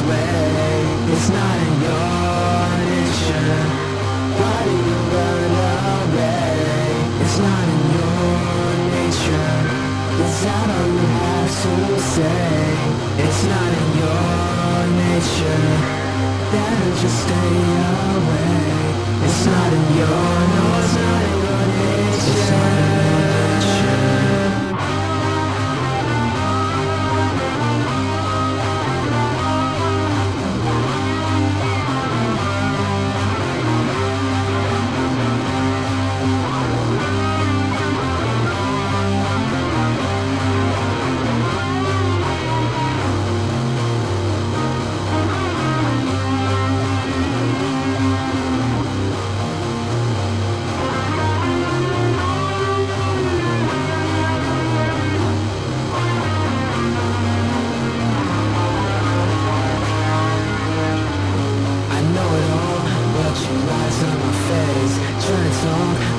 way. It's not in your nature. Why do you run away? It's not in your nature. Is that all you have to say? It's not in your nature. Better just stay away. It's not in your, no, it's not in your nature. It's not in your nature.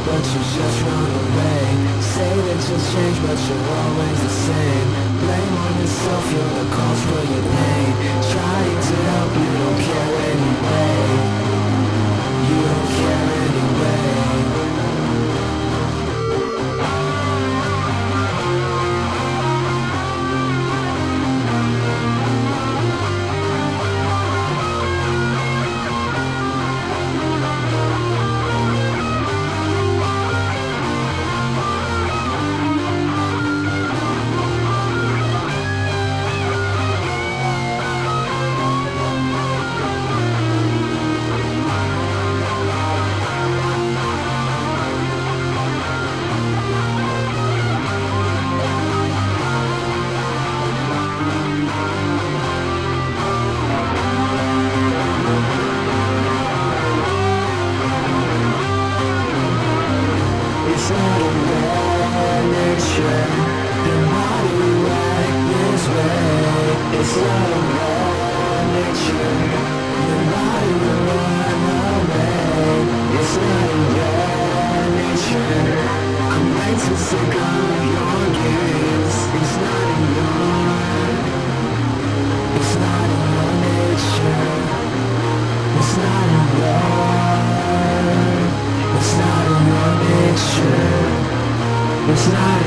But you just run away. Say that you'll change, but you're always the same. Blame on yourself, you're the cause for your pain. Trying to help, you don't care anyway. You don't care anyway. It's not in your nature. Your body right this way. It's not in your nature. Your body will run away. It's not in your nature. I'm way too sick of your games. It's not in your. It's not in your nature. It's not in your. It's not in your nature. It's not